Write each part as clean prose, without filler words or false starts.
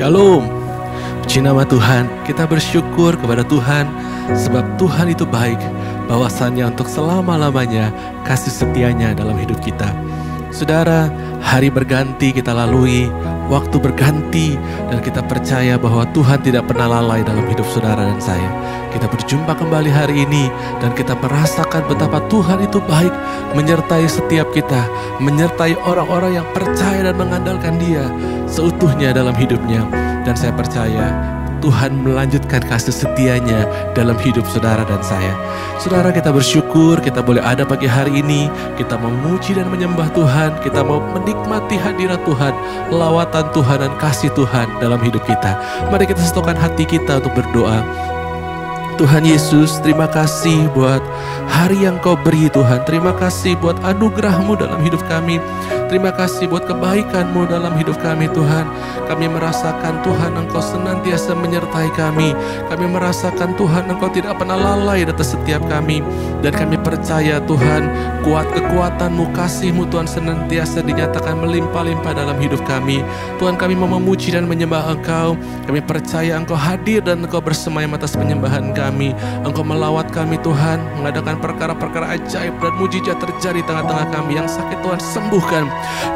Shalom. Puji nama Tuhan. Kita bersyukur kepada Tuhan sebab Tuhan itu baik, bahwasannya untuk selama-lamanya kasih setianya dalam hidup kita. Saudara, hari berganti kita lalui, waktu berganti, dan kita percaya bahwa Tuhan tidak pernah lalai dalam hidup saudara dan saya. Kita berjumpa kembali hari ini dan kita merasakan betapa Tuhan itu baik, menyertai setiap kita, menyertai orang-orang yang percaya dan mengandalkan Dia seutuhnya dalam hidupnya. Dan saya percaya Tuhan melanjutkan kasih setianya dalam hidup saudara dan saya. Saudara, kita bersyukur kita boleh ada pagi hari ini. Kita memuji dan menyembah Tuhan. Kita mau menikmati hadirat Tuhan, lawatan Tuhan dan kasih Tuhan dalam hidup kita. Mari kita satukan hati kita untuk berdoa. Tuhan Yesus, terima kasih buat hari yang Kau beri Tuhan. Terima kasih buat anugerah-Mu dalam hidup kami. Terima kasih buat kebaikan-Mu dalam hidup kami Tuhan. Kami merasakan Tuhan Engkau senantiasa menyertai kami. Kami merasakan Tuhan Engkau tidak pernah lalai atas setiap kami. Dan kami percaya Tuhan, kekuatan-Mu, kasih-Mu Tuhan senantiasa dinyatakan melimpah-limpah dalam hidup kami. Tuhan, kami mau memuji dan menyembah Engkau. Kami percaya Engkau hadir dan Engkau bersemayam atas penyembahan kami. Engkau melawat kami Tuhan, mengadakan perkara-perkara ajaib dan mujizat terjadi di tengah-tengah kami. Yang sakit Tuhan sembuhkan,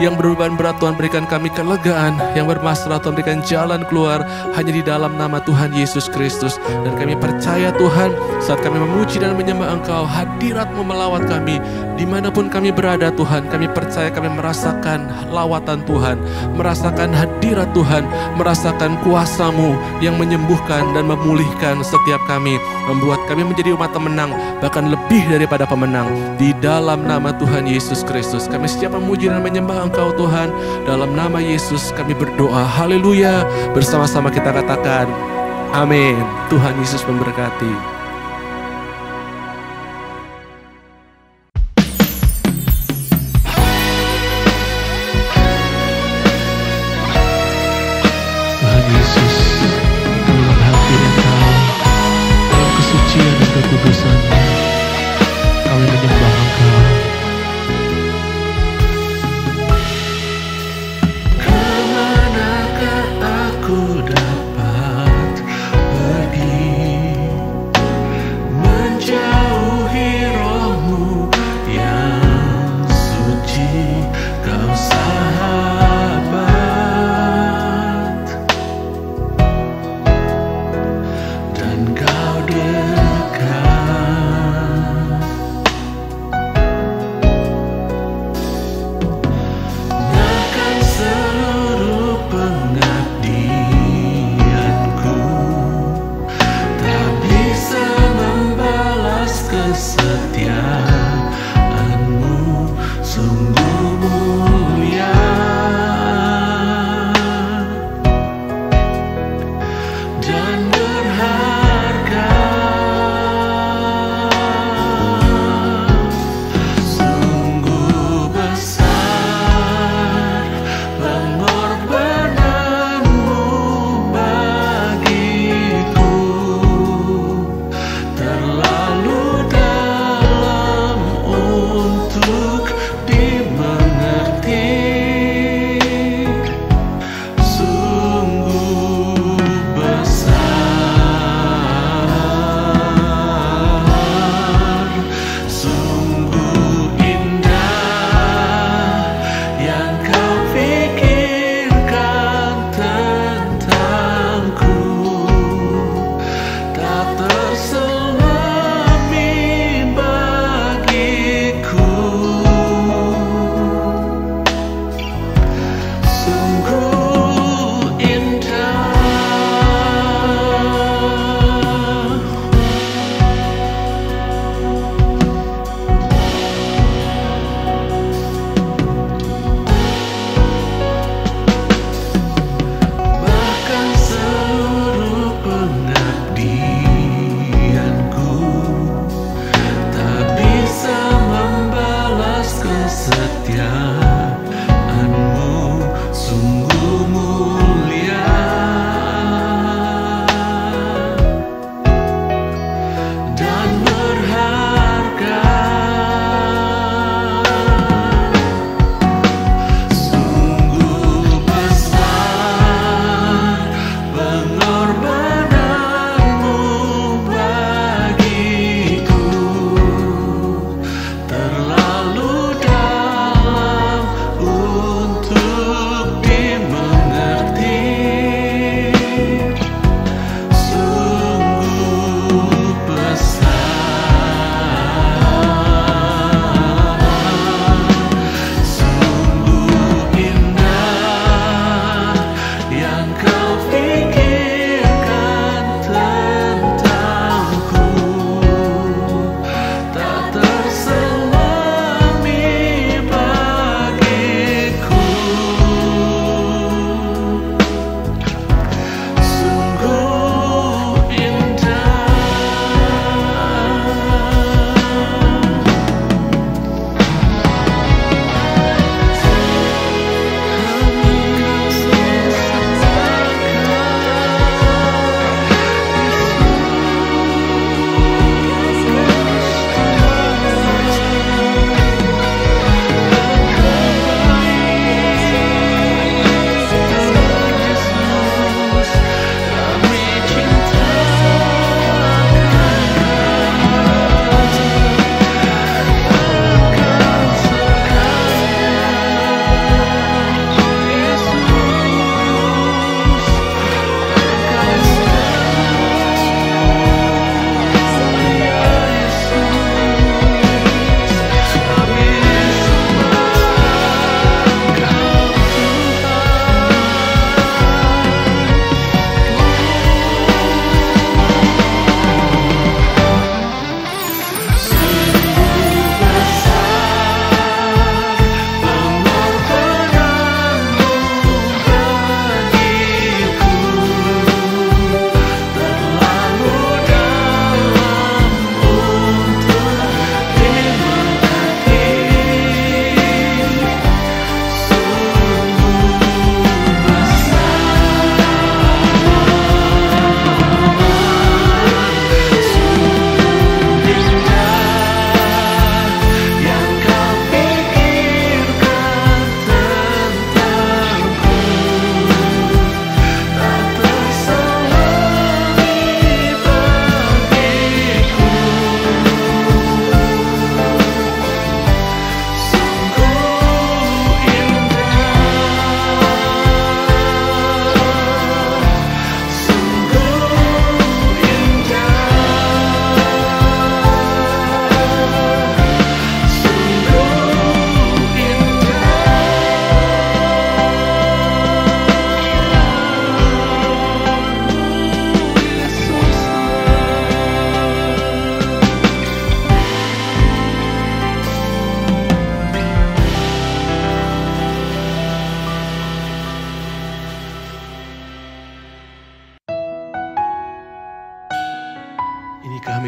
yang berbeban berat Tuhan berikan kami kelegaan, yang bermasalah Tuhan berikan jalan keluar hanya di dalam nama Tuhan Yesus Kristus. Dan kami percaya Tuhan, saat kami memuji dan menyembah Engkau, hadirat-Mu melawat kami dimanapun kami berada Tuhan. Kami percaya kami merasakan lawatan Tuhan, merasakan hadirat Tuhan, merasakan kuasa-Mu yang menyembuhkan dan memulihkan setiap kami, membuat kami menjadi umat pemenang, bahkan lebih daripada pemenang. Di dalam nama Tuhan Yesus Kristus kami siap memuji dan menyembah Engkau Tuhan. Dalam nama Yesus kami berdoa, haleluya. Bersama-sama kita katakan amin. Tuhan Yesus memberkati.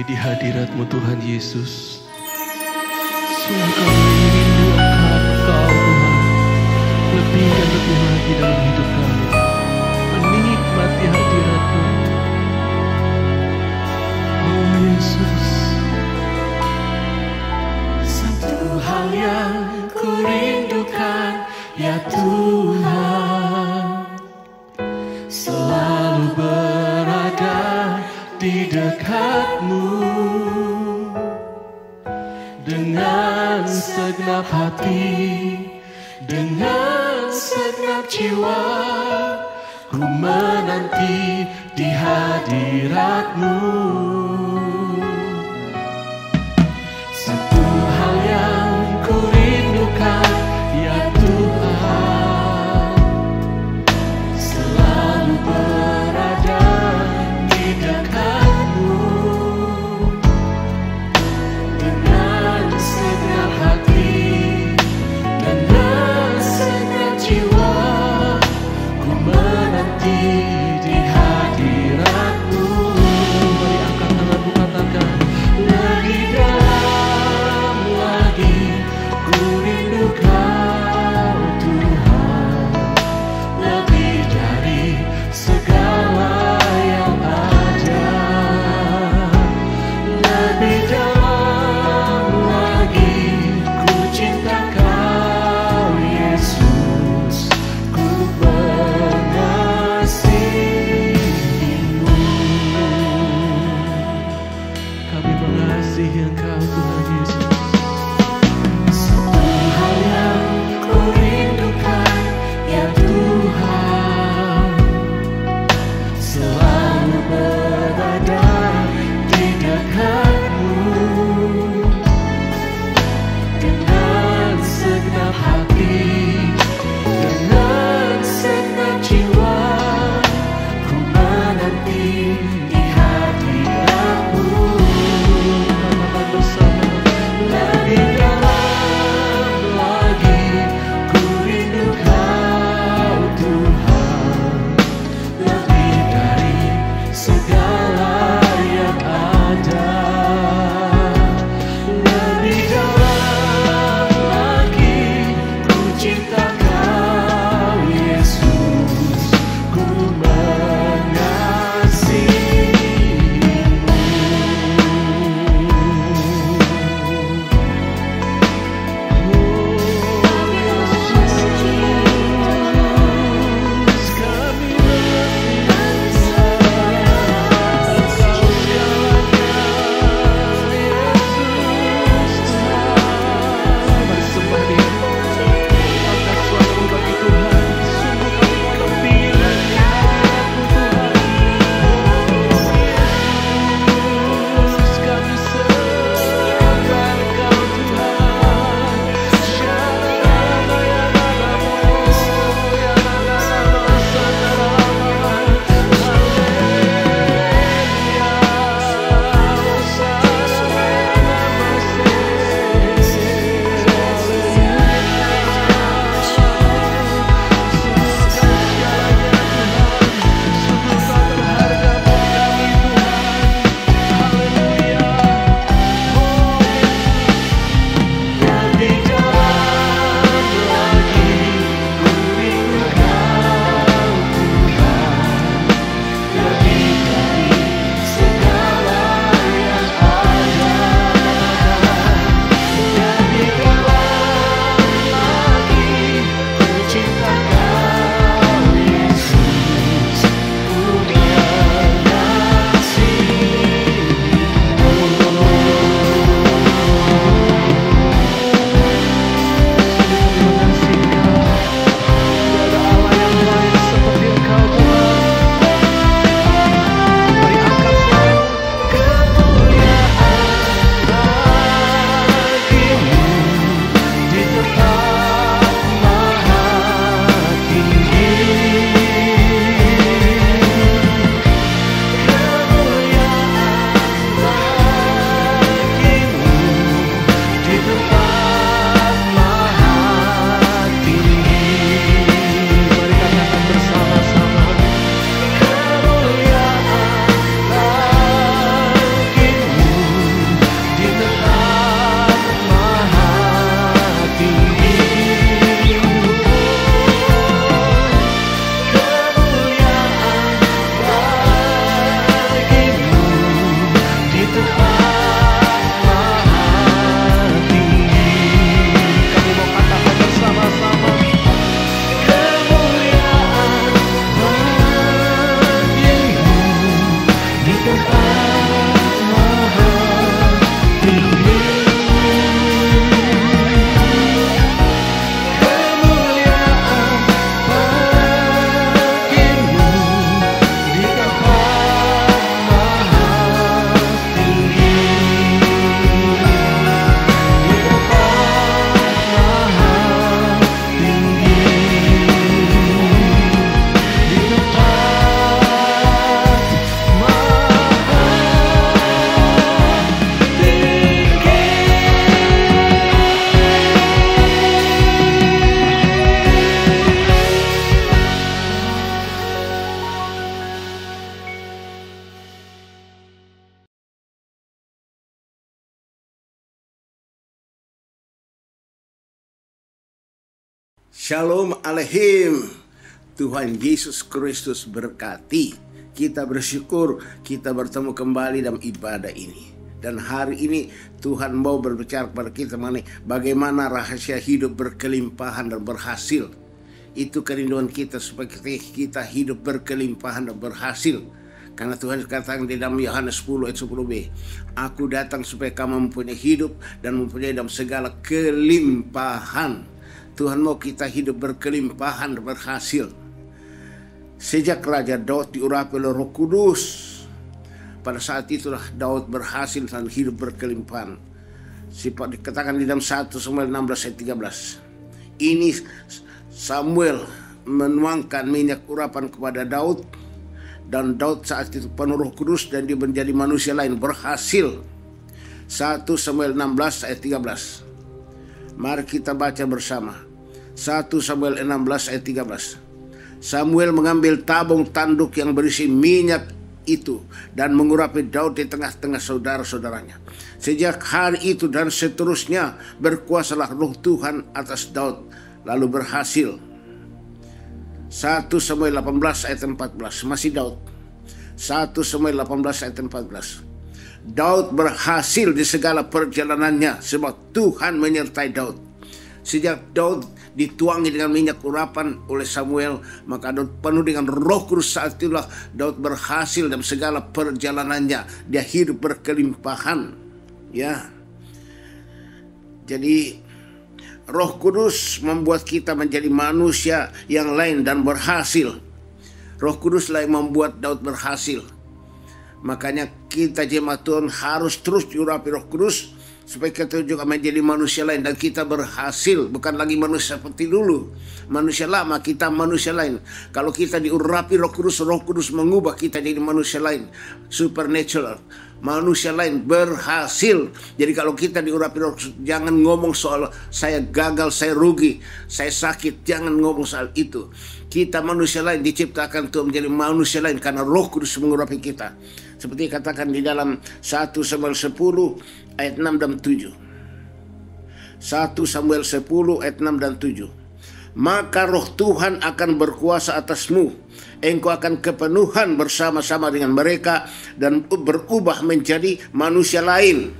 di hadirat-Mu Tuhan Yesus. Sungguh kami rindu akan Engkau Tuhan, lebih dan lebih lagi dalam hidup kami, menikmati hadirat-Mu. Oh Yesus, satu hal yang ku rindukan ya Tuhan, selalu berada di dekat-Mu dengan segenap hati, dengan segenap jiwa, ku menanti di hadirat-Mu. Satu hal yang ku rindukan ya Tuhan, selalu berada di dekat-Mu dengan segenap hati, dengan segenap jiwa, ku menanti di hadirat-Mu. Mari angkat tangan Shalom Aleihim. Tuhan Yesus Kristus berkati. Kita bersyukur kita bertemu kembali dalam ibadah ini. Dan hari ini Tuhan mau berbicara kepada kita mengenai bagaimana rahasia hidup berkelimpahan dan berhasil. Itu kerinduan kita supaya kita hidup berkelimpahan dan berhasil. Karena Tuhan katakan di dalam Yohanes 10 ayat 10b, Aku datang supaya kamu mempunyai hidup dan mempunyai dalam segala kelimpahan. Tuhan mau kita hidup berkelimpahan dan berhasil. Sejak Raja Daud diurapi oleh Roh Kudus, pada saat itulah Daud berhasil dan hidup berkelimpahan. Sifat dikatakan di dalam 1 Samuel 16 ayat 13. Ini Samuel menuangkan minyak urapan kepada Daud. Dan Daud saat itu penuh Roh Kudus dan dia menjadi manusia lain, berhasil. 1 Samuel 16 ayat 13. Mari kita baca bersama. 1 Samuel 16 ayat 13. Samuel mengambil tabung tanduk yang berisi minyak itu dan mengurapi Daud di tengah-tengah saudara-saudaranya. Sejak hari itu dan seterusnya berkuasalah Roh Tuhan atas Daud, lalu berhasil. 1 Samuel 18 ayat 14, masih Daud. 1 Samuel 18 ayat 14. Daud berhasil di segala perjalanannya sebab Tuhan menyertai Daud. Sejak Daud dituangi dengan minyak urapan oleh Samuel, maka Daud penuh dengan Roh Kudus. Saat itulah Daud berhasil dalam segala perjalanannya. Dia hidup berkelimpahan. Ya. Jadi Roh Kudus membuat kita menjadi manusia yang lain dan berhasil. Roh Kuduslah yang membuat Daud berhasil. Makanya kita jemaat Tuhan harus terus diurapi Roh Kudus supaya kita juga menjadi manusia lain dan kita berhasil. Bukan lagi manusia seperti dulu. Manusia lama, kita manusia lain. Kalau kita diurapi Roh Kudus mengubah kita jadi manusia lain. Supernatural. Manusia lain berhasil. Jadi kalau kita diurapi Roh Kudus, jangan ngomong soal saya gagal, saya rugi, saya sakit. Jangan ngomong soal itu. Kita manusia lain diciptakan Tuhan menjadi manusia lain karena Roh Kudus mengurapi kita. Seperti katakan di dalam 1 Samuel 10 ayat 6 dan 7. 1 Samuel 10 ayat 6 dan 7. Maka Roh Tuhan akan berkuasa atasmu. Engkau akan kepenuhan bersama-sama dengan mereka dan berubah menjadi manusia lain.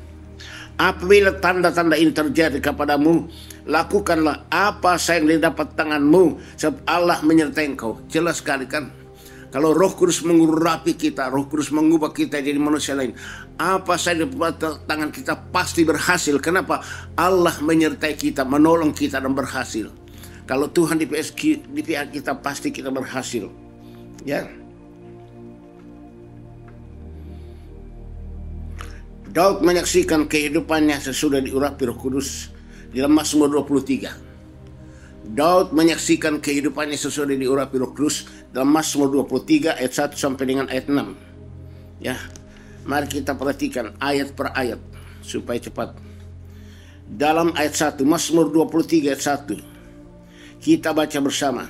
Apabila tanda-tanda ini terjadi kepadamu, lakukanlah apa saja yang didapat tanganmu, sebab Allah menyertai engkau. Jelas sekali kan? Kalau Roh Kudus mengurapi kita, Roh Kudus mengubah kita jadi manusia lain, apa saja di tangan kita pasti berhasil. Kenapa? Allah menyertai kita, menolong kita dan berhasil. Kalau Tuhan di pihak kita, pasti kita berhasil. Ya. Daud menyaksikan kehidupannya sesudah diurapi Roh Kudus dalam Mazmur 23. Daud menyaksikan kehidupannya sesudah diurapi Roh Kudus dalam Mazmur 23 ayat 1 sampai dengan ayat 6. Ya. Mari kita perhatikan ayat per ayat supaya cepat. Dalam ayat 1, Mazmur 23 ayat 1. Kita baca bersama.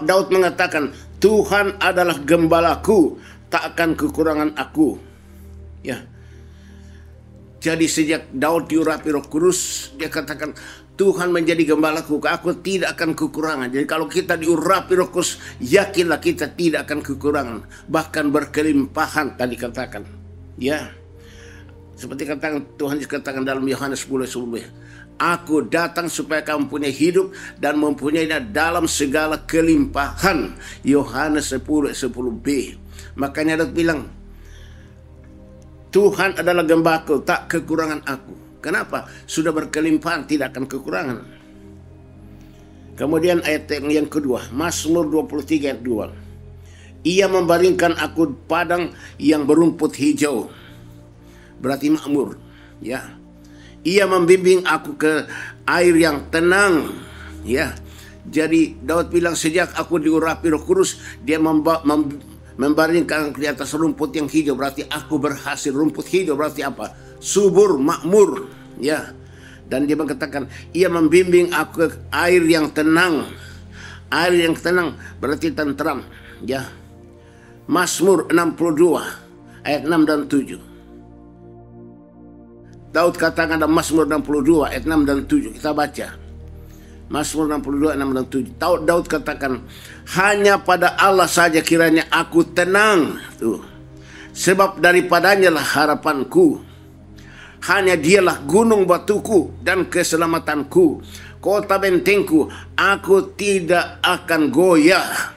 Daud mengatakan, Tuhan adalah gembalaku, tak akan kekurangan aku. Ya. Jadi sejak Daud diurapi Roh Kudus, dia katakan, Tuhan menjadi gembalaku, aku tidak akan kekurangan. Jadi kalau kita diurapi Roh Kudus, yakinlah kita tidak akan kekurangan, bahkan berkelimpahan tadi katakan. Ya. Seperti katakan Tuhan dikatakan dalam Yohanes 10:10. Aku datang supaya kamu mempunyai hidup dan mempunyainya dalam segala kelimpahan. Yohanes 10:10b. Makanya Daud bilang, Tuhan adalah gembalaku, tak kekurangan aku. Kenapa? Sudah berkelimpahan, tidak akan kekurangan. Kemudian ayat yang kedua, Mazmur 23 ayat 2. Ia membaringkan aku di padang yang berumput hijau. Berarti makmur. Ya. Ia membimbing aku ke air yang tenang. Ya. Jadi Daud bilang sejak aku diurapi Roh Kudus, dia membaringkan di atas rumput yang hijau. Berarti aku berhasil. Rumput hijau berarti apa? Subur, makmur. Ya. Dan dia mengatakan, ia membimbing aku ke air yang tenang. Air yang tenang berarti tentram. Ya. Mazmur 62 ayat 6 dan 7. Daud katakan dalam Mazmur 62 ayat 6 dan 7. Kita baca. Mazmur 62, 6 dan 7. Daud katakan, hanya pada Allah saja kiranya aku tenang. Tuh. Sebab daripadanya lah harapanku. Hanya dialah gunung batuku dan keselamatanku, kota bentengku, aku tidak akan goyah.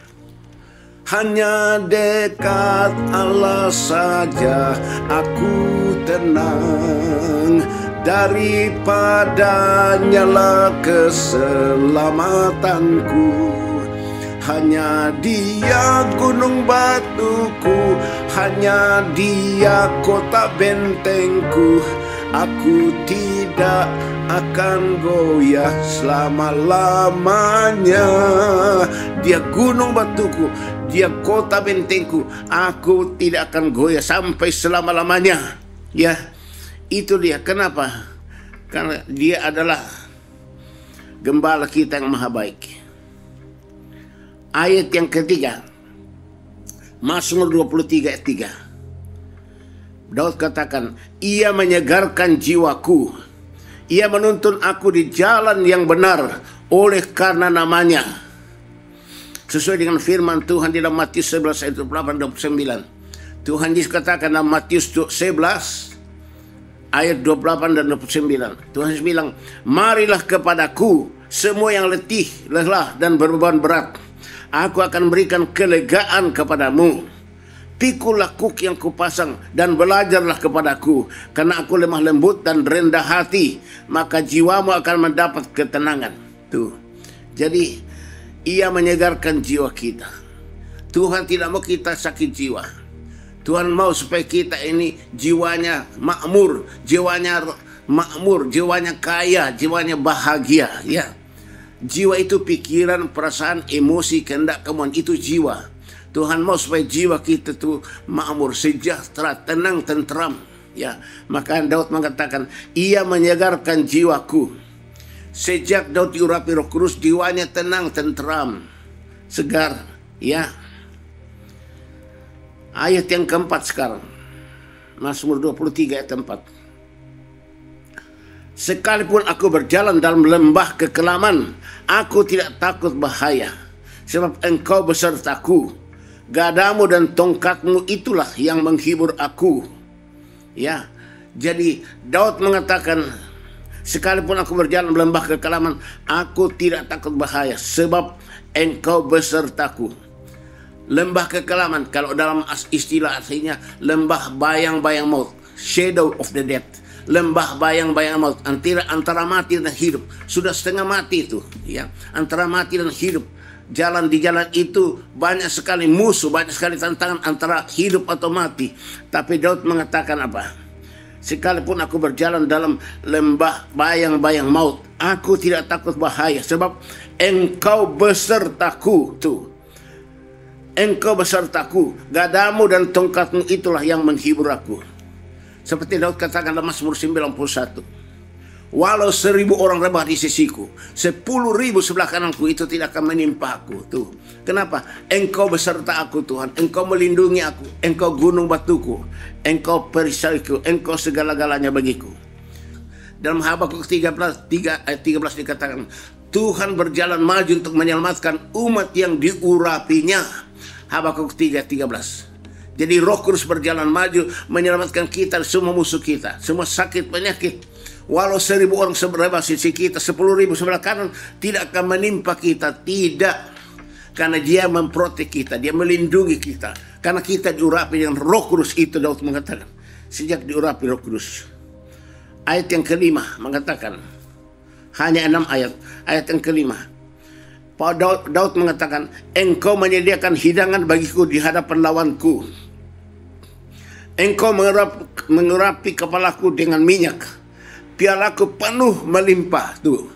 Hanya dekat Allah saja aku tenang, daripadanya lah keselamatanku. Hanya Dia gunung batuku, hanya Dia kota bentengku, aku tidak akan goyah selama-lamanya. Dia gunung batuku, Dia kota bentengku, aku tidak akan goyah sampai selama-lamanya. Ya, itu dia. Kenapa? Karena Dia adalah gembala kita yang maha baik. Ayat yang ketiga, Mazmur 23 ayat 3. Daud katakan, Ia menyegarkan jiwaku, Ia menuntun aku di jalan yang benar oleh karena namanya. Sesuai dengan firman Tuhan di dalam Matius 11 ayat 28 dan 29. Tuhan Yesus katakan dalam Matius 11 ayat 28 dan 29. Tuhan Yesus bilang, marilah kepadaku semua yang letih, lelah dan berbeban berat, aku akan berikan kelegaan kepadamu. Pikulah kuk yang kupasang dan belajarlah kepadaku, karena aku lemah lembut dan rendah hati, maka jiwamu akan mendapat ketenangan. Tuh. Jadi Ia menyegarkan jiwa kita. Tuhan tidak mau kita sakit jiwa. Tuhan mau supaya kita ini jiwanya makmur, jiwanya kaya, jiwanya bahagia, ya. Jiwa itu pikiran, perasaan, emosi, kehendak, kemauan, itu jiwa. Tuhan mau supaya jiwa kita tuh makmur, sejahtera, tenang, tentram. Ya, maka Daud mengatakan, Ia menyegarkan jiwaku. Sejak Daud diurapi Roh Kudus, jiwanya tenang, tentram, segar. Ya. Ayat yang keempat sekarang, Mazmur 23 ayat 4. Sekalipun aku berjalan dalam lembah kekelaman, aku tidak takut bahaya, sebab Engkau besertaku. Gadamu dan tongkatmu itulah yang menghibur aku. Ya, jadi Daud mengatakan, sekalipun aku berjalan dalam lembah kekelaman, aku tidak takut bahaya, sebab Engkau besertaku. Lembah kekelaman, kalau dalam istilah aslinya, lembah bayang-bayang maut, shadow of the death. Lembah bayang-bayang maut, antara mati dan hidup. Sudah setengah mati itu, ya. Antara mati dan hidup. Jalan di jalan itu banyak sekali musuh, banyak sekali tantangan antara hidup atau mati. Tapi Daud mengatakan apa? Sekalipun aku berjalan dalam lembah bayang-bayang maut, aku tidak takut bahaya, sebab Engkau besertaku. Tuh. Engkau besertaku, gadamu dan tongkatmu itulah yang menghibur aku. Seperti Daud katakan dalam Mazmur 91. Walau 1000 orang rebah di sisiku, 10.000 sebelah kananku, itu tidak akan menimpa aku. Tuh. Kenapa? Engkau beserta aku Tuhan. Engkau melindungi aku. Engkau gunung batuku. Engkau perisaiku. Engkau segala-galanya bagiku. Dalam Habakuk 13 ayat 13 dikatakan, Tuhan berjalan maju untuk menyelamatkan umat yang diurapinya. Habakuk 3:13. Jadi Roh Kudus berjalan maju menyelamatkan kita, semua musuh kita, semua sakit penyakit. Walau 1000 orang sebelah sisi kita, 10.000 sebelah kanan, tidak akan menimpa kita, tidak. Karena Dia memprotek kita, Dia melindungi kita. Karena kita diurapi dengan Roh Kudus, itu Daud mengatakan. Sejak diurapi Roh Kudus. Ayat yang kelima mengatakan, hanya 6 ayat. Ayat yang kelima, Daud mengatakan, Engkau menyediakan hidangan bagiku di hadapan lawanku. Engkau mengurapi kepalaku dengan minyak, pialaku penuh melimpah. Tuh.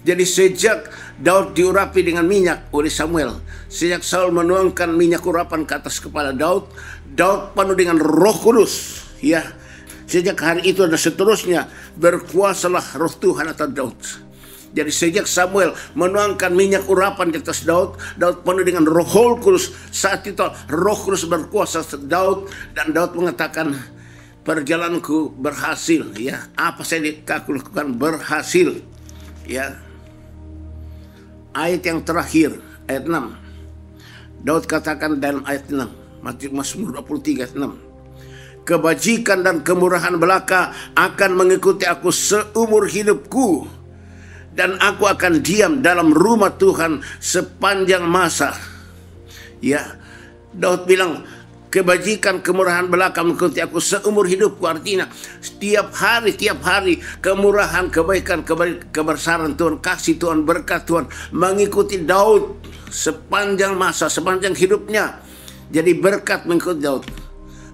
Jadi sejak Daud diurapi dengan minyak oleh Samuel, sejak Saul menuangkan minyak urapan ke atas kepala Daud, Daud penuh dengan Roh Kudus. Ya, sejak hari itu dan seterusnya berkuasalah Roh Tuhan atas Daud. Jadi sejak Samuel menuangkan minyak urapan di atas Daud, Daud penuh dengan Roh Kudus. Saat itu Roh Kudus berkuasa atas Daud, dan Daud mengatakan, perjalananku berhasil. Ya, apa saya lakukan berhasil. Ya. ayat yang terakhir, ayat 6. Daud katakan dalam ayat 6, Mazmur 23 ayat 6. Kebajikan dan kemurahan belaka akan mengikuti aku seumur hidupku, dan aku akan diam dalam rumah Tuhan sepanjang masa. Ya, Daud bilang kebajikan kemurahan belaka mengikuti aku seumur hidupku. Artinya tiap hari kemurahan, kebaikan, kebesaran Tuhan, kasih Tuhan, berkat Tuhan mengikuti Daud sepanjang masa, sepanjang hidupnya. Jadi berkat mengikuti Daud.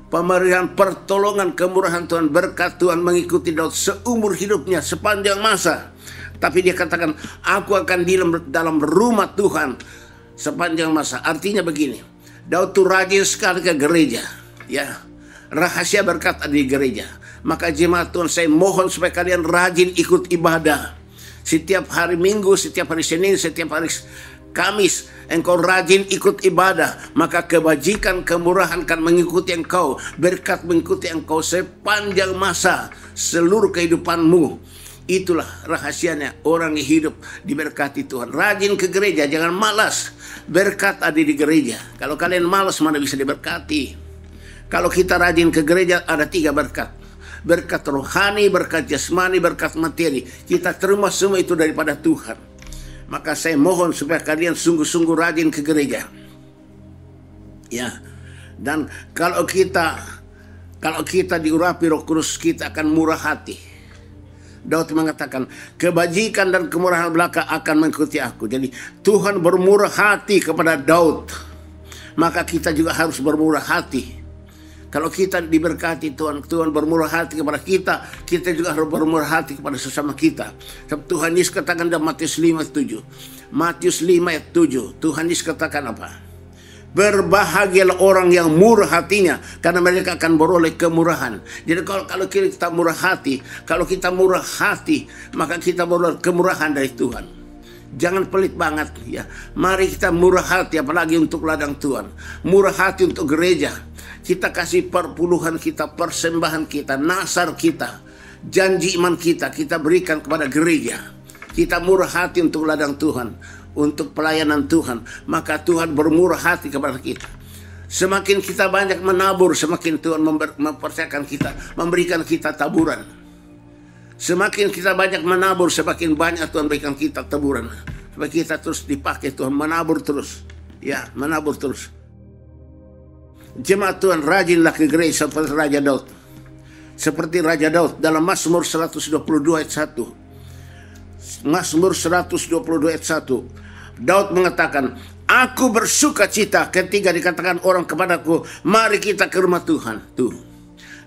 Pemberian pertolongan, kemurahan Tuhan, berkat Tuhan mengikuti Daud seumur hidupnya, sepanjang masa. Tapi dia katakan, aku akan di dalam rumah Tuhan sepanjang masa. Artinya begini, Daud tuh rajin sekali ke gereja. Ya, rahasia berkat ada di gereja. Maka jemaat Tuhan, saya mohon supaya kalian rajin ikut ibadah. Setiap hari Minggu, setiap hari Senin, setiap hari Kamis, engkau rajin ikut ibadah, maka kebajikan, kemurahan akan mengikuti engkau, berkat mengikuti engkau sepanjang masa, seluruh kehidupanmu. Itulah rahasianya orang yang hidup diberkati Tuhan. Rajin ke gereja, jangan malas. Berkat ada di gereja. Kalau kalian malas, mana bisa diberkati? Kalau kita rajin ke gereja, ada 3 berkat. Berkat rohani, berkat jasmani, berkat materi. Kita terima semua itu daripada Tuhan. Maka saya mohon supaya kalian sungguh-sungguh rajin ke gereja. Ya. Dan kalau kita diurapi Roh Kudus, kita akan murah hati. Daud mengatakan, kebajikan dan kemurahan belaka akan mengikuti aku. Jadi Tuhan bermurah hati kepada Daud. Maka kita juga harus bermurah hati. Kalau kita diberkati Tuhan bermurah hati kepada kita, kita juga harus bermurah hati kepada sesama kita. Tuhan Yesus katakan dalam Matius 5 ayat 7. Matius 5 ayat 7. Tuhan Yesus katakan apa? Berbahagialah orang yang murah hatinya, karena mereka akan beroleh kemurahan. Jadi kalau kita murah hati, maka kita beroleh kemurahan dari Tuhan. Jangan pelit banget ya. Mari kita murah hati, apalagi untuk ladang Tuhan. Murah hati untuk gereja. Kita kasih perpuluhan kita, persembahan kita, nasar kita, janji iman kita berikan kepada gereja. Kita murah hati untuk ladang Tuhan, untuk pelayanan Tuhan. Maka Tuhan bermurah hati kepada kita. Semakin kita banyak menabur, semakin Tuhan mempercayakan kita, memberikan kita taburan. Semakin kita banyak menabur, semakin banyak Tuhan berikan kita taburan. Supaya kita terus dipakai Tuhan, menabur terus. Ya, menabur terus. Jemaat Tuhan, rajinlah ke gereja seperti Raja Daud. Seperti Raja Daud dalam Mazmur 122 ayat 1. Mazmur 122 ayat 1. Daud mengatakan, aku bersuka cita ketika dikatakan orang kepadaku, mari kita ke rumah Tuhan. Tuh.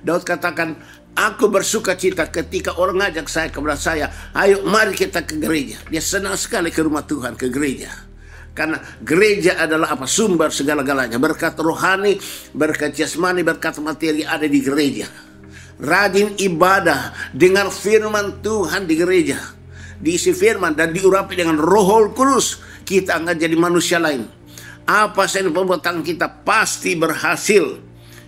Daud katakan, aku bersuka cita ketika orang ngajak saya kepada saya, ayo mari kita ke gereja. Dia senang sekali ke rumah Tuhan, ke gereja. Karena gereja adalah apa? Sumber segala-galanya. Berkat rohani, berkat jasmani, berkat materi ada di gereja. Rajin ibadah, dengar firman Tuhan di gereja. Diisi firman dan diurapi dengan Roh Kudus, kita akan jadi manusia lain. Apa saja perbuatan kita pasti berhasil.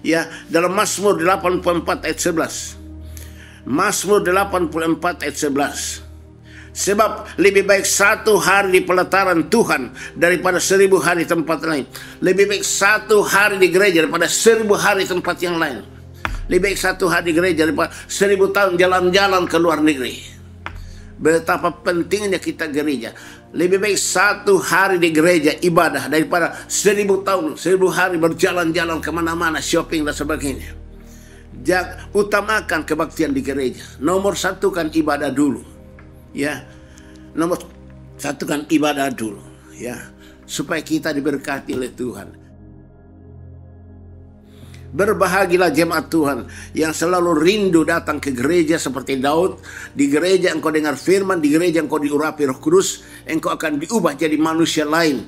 Ya, dalam Mazmur 84 ayat 11. Mazmur 84 ayat 11. Sebab lebih baik 1 hari di pelataran Tuhan daripada 1000 hari tempat lain. Lebih baik 1 hari di gereja daripada 1000 hari tempat yang lain. Lebih baik 1 hari di gereja daripada 1000 tahun jalan-jalan ke luar negeri. Betapa pentingnya kita gereja. Lebih baik 1 hari di gereja ibadah daripada 1000 tahun, 1000 hari berjalan-jalan kemana-mana, shopping dan sebagainya. Utamakan kebaktian di gereja. Nomor 1 kan ibadah dulu. Ya, nomor 1 kan ibadah dulu, ya, supaya kita diberkati oleh Tuhan. Berbahagialah jemaat Tuhan yang selalu rindu datang ke gereja seperti Daud. Di gereja engkau dengar firman, di gereja engkau diurapi Roh Kudus, engkau akan diubah jadi manusia lain.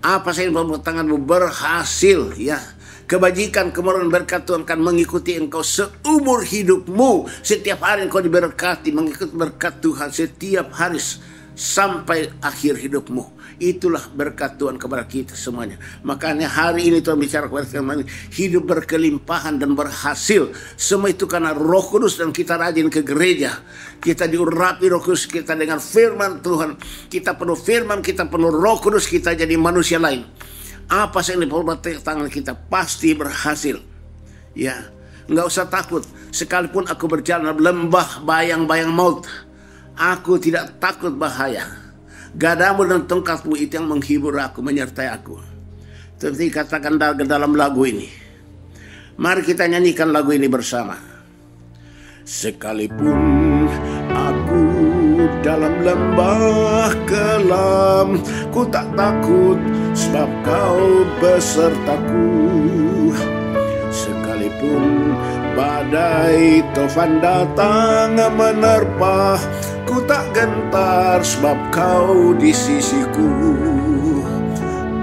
Apa saja yang tanganmu berhasil, ya. Kebajikan, kemurahan, berkat Tuhan akan mengikuti engkau seumur hidupmu. Setiap hari engkau diberkati, mengikuti berkat Tuhan setiap hari sampai akhir hidupmu. Itulah berkat Tuhan kepada kita semuanya. Makanya hari ini Tuhan bicara kepada kita, hidup berkelimpahan dan berhasil. Semua itu karena Roh Kudus, dan kita rajin ke gereja. Kita diurapi Roh Kudus, kita dengan firman Tuhan. Kita penuh firman, kita penuh Roh Kudus, kita jadi manusia lain. Apa yang diperbuat tangan kita pasti berhasil. Ya, nggak usah takut. Sekalipun aku berjalan lembah bayang-bayang maut, aku tidak takut bahaya. Gadamu dan tongkatmu itu yang menghibur aku, menyertai aku. Seperti katakan dalam lagu ini. Mari kita nyanyikan lagu ini bersama. Sekalipun aku dalam lembah kelam, ku tak takut sebab kau besertaku. Sekalipun badai tofan datang menerpa, ku tak gentar sebab kau di sisiku.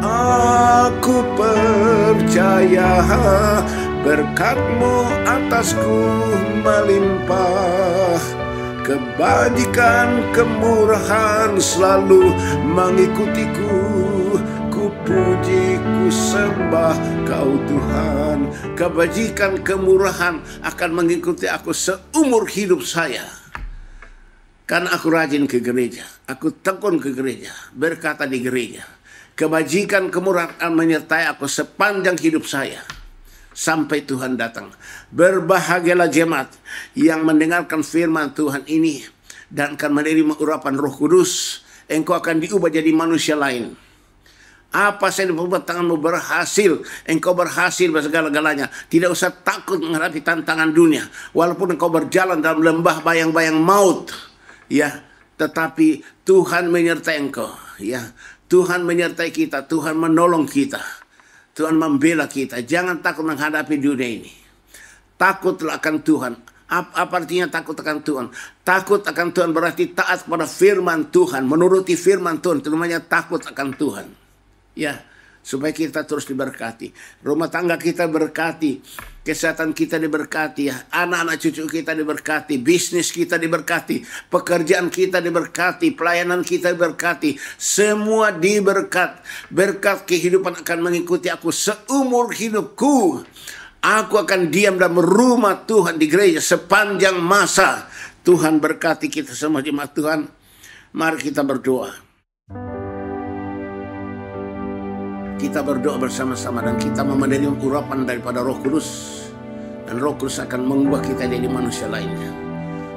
Aku percaya berkat-Mu atasku melimpah. Kebajikan kemurahan selalu mengikutiku. Ku puji, ku sembah Kau Tuhan. Kebajikan kemurahan akan mengikuti aku seumur hidup saya. Karena aku rajin ke gereja, aku tekun ke gereja, berkata di gereja. Kebajikan kemurahan akan menyertai aku sepanjang hidup saya, sampai Tuhan datang. Berbahagialah jemaat yang mendengarkan firman Tuhan ini dan akan menerima urapan Roh Kudus. Engkau akan diubah jadi manusia lain. Apa yang diperbuat tanganmu berhasil. Engkau berhasil segala-galanya. Tidak usah takut menghadapi tantangan dunia. Walaupun engkau berjalan dalam lembah bayang-bayang maut, ya, tetapi Tuhan menyertai engkau. Ya, Tuhan menyertai kita. Tuhan menolong kita. Tuhan membela kita. Jangan takut menghadapi dunia ini. Takutlah akan Tuhan. Apa artinya takut akan Tuhan? Takut akan Tuhan berarti taat kepada firman Tuhan, menuruti firman Tuhan. Itu namanya takut akan Tuhan. Ya, supaya kita terus diberkati. Rumah tangga kita berkati, kesehatan kita diberkati, ya. Anak-anak cucu kita diberkati, bisnis kita diberkati, pekerjaan kita diberkati, pelayanan kita diberkati. Semua diberkat. Berkat kehidupan akan mengikuti aku seumur hidupku. Aku akan diam dalam rumah Tuhan di gereja sepanjang masa. Tuhan berkati kita semua jemaat Tuhan. Mari kita berdoa. Kita berdoa bersama-sama dan kita menerima urapan daripada Roh Kudus. Dan Roh Kudus akan mengubah kita jadi manusia lainnya.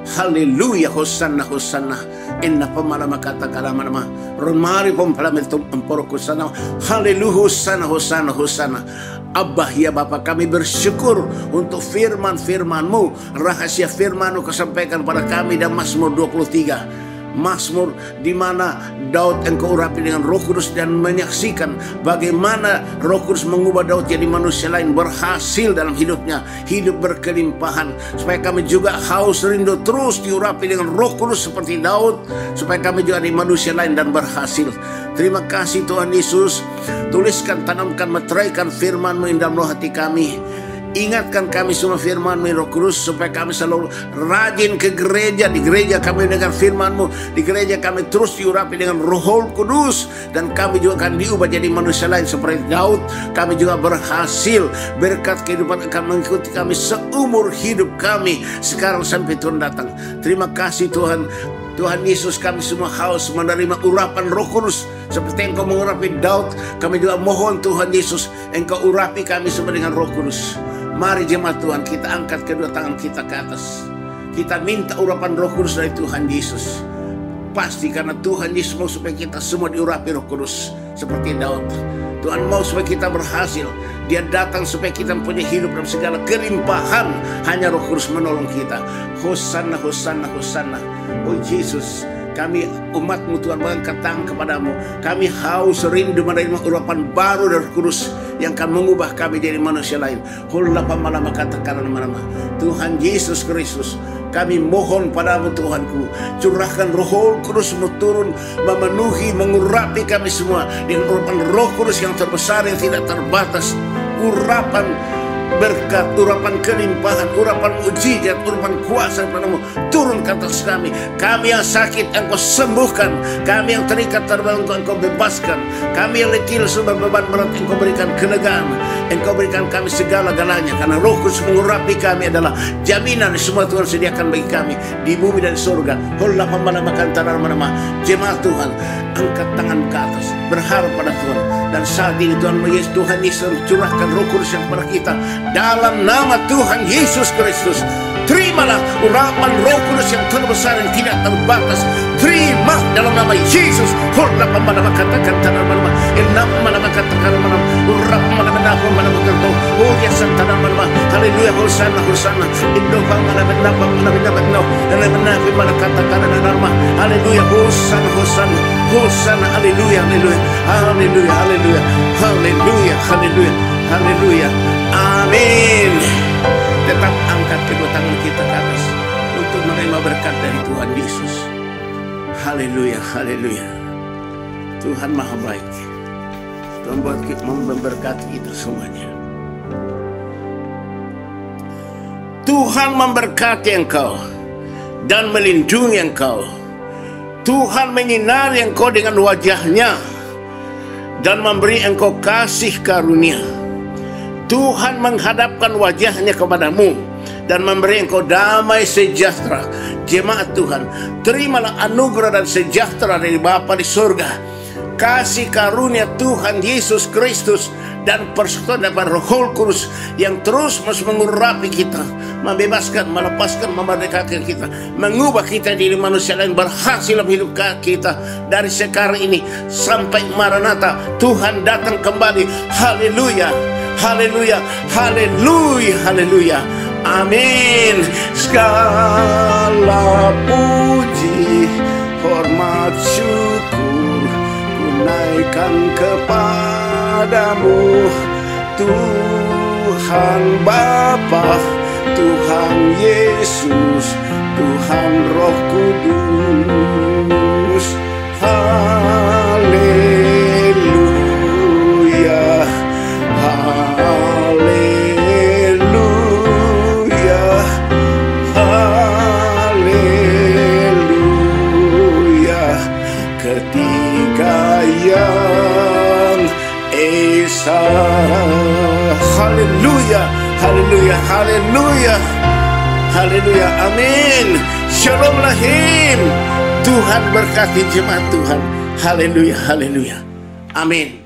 Haleluya, hosanna, hosanna. Inna pemalama kata kalama-nama. Remari pompalametum emporo kusana. Haleluya, hosanna, hosanna, hosanna. Abah ya Bapa, kami bersyukur untuk firman-firman-Mu. Rahasia firman-Mu Kau sampaikan kepada kami dalam Mazmur 23. Mazmur di mana Daud engkau urapi dengan Roh Kudus dan menyaksikan bagaimana Roh Kudus mengubah Daud jadi manusia lain, berhasil dalam hidupnya, hidup berkelimpahan. Supaya kami juga haus rindu terus diurapi dengan Roh Kudus seperti Daud, supaya kami juga jadi manusia lain dan berhasil. Terima kasih Tuhan Yesus. Tuliskan, tanamkan, meteraikan firman-Mu dalam roh hati kami. Ingatkan kami semua firman-Mu Roh Kudus, supaya kami selalu rajin ke gereja. Di gereja kami dengar firman-Mu, di gereja kami terus diurapi dengan Roh Kudus, dan kami juga akan diubah jadi manusia lain seperti Daud. Kami juga berhasil. Berkat kehidupan akan mengikuti kami seumur hidup kami, sekarang sampai Tuhan datang. Terima kasih Tuhan. Tuhan Yesus, kami semua haus menerima urapan Roh Kudus seperti Engkau mengurapi Daud. Kami juga mohon Tuhan Yesus, Engkau urapi kami semua dengan Roh Kudus. Mari jemaat Tuhan, kita angkat kedua tangan kita ke atas. Kita minta urapan Roh Kudus dari Tuhan Yesus. Pasti karena Tuhan Yesus mau supaya kita semua diurapi Roh Kudus seperti Daud. Tuhan mau supaya kita berhasil. Dia datang supaya kita mempunyai hidup dalam segala kelimpahan. Hanya Roh Kudus menolong kita. Hosanna, hosanna, hosanna. Oh Yesus, kami umat-Mu Tuhan mengangkat tangan kepadamu. Kami haus rindu menerima urapan baru dari Roh Kudus yang akan mengubah kami jadi manusia lain. Hulapa malama katakan nama-nama Tuhan Yesus Kristus, kami mohon padamu Tuhanku, curahkan Roh Kudus-Mu turun, memenuhi, mengurapi kami semua dengan urapan Roh Kudus yang terbesar, yang tidak terbatas. Urapan berkat, urapan kelimpahan, urapan mujizat, urapan kuasa padamu turun ke atas kami. Kami yang sakit Engkau sembuhkan, kami yang terikat terbang Engkau bebaskan, kami yang letih sebab beban berat Engkau berikan kelegaan, Engkau berikan kami segala-galanya, karena Roh Kudus mengurapi kami adalah jaminan semua Tuhan sediakan bagi kami di bumi dan surga. Hullah memalamakan tanah mana jemaat Tuhan, angkat tangan ke atas, berharap pada Tuhan. Dan saat ini Tuhan Yesus curahkan Roh Kudus yang kepada kita dalam nama Tuhan Yesus Kristus. Terimalah urapan Roh Kudus yang terbesar yang tidak terbatas. Terima dalam nama Yesus. Hullah memalamakan katakan tanah mana enam memalamakan katakan mana urap memalamakan memalamakan tau ya santanan mana. Haleluya, hosana hosana indo memalamakan memalamakan no dan menafi malakatakan nama. Haleluya, hosana hosana hosana. Haleluya, haleluya, haleluya, haleluya, haleluya, haleluya, haleluya. Amin. Tetap angkat kedua tangan kita ke atas untuk menerima berkat dari Tuhan Yesus. Haleluya, haleluya. Tuhan Maha Baik, membuat kita memberkati kita semuanya. Tuhan memberkati engkau dan melindungi engkau. Tuhan menyinari engkau dengan wajahnya dan memberi engkau kasih karunia. Tuhan menghadapkan wajahnya kepadamu dan memberi engkau damai sejahtera. Jemaat Tuhan, terimalah anugerah dan sejahtera dari Bapa di surga, kasih karunia Tuhan Yesus Kristus dan persekutuan dari Roh Kudus yang terus mengurapi kita, membebaskan, melepaskan, memerdekakan kita, mengubah kita jadi manusia lain berhasil dalam hidup kita dari sekarang ini sampai Maranatha. Tuhan datang kembali. Haleluya, haleluya, haleluya, haleluya. Amin. Segala puji, hormat, syukur ku naikkan kepadamu, Tuhan Bapa, Tuhan Yesus, Tuhan Roh Kudus. Haleluya, haleluya, haleluya. Ketika yang esa, haleluya, haleluya, haleluya, haleluya. Amin. Shalom lahim. Tuhan berkati jemaat Tuhan. Haleluya, haleluya. Amin.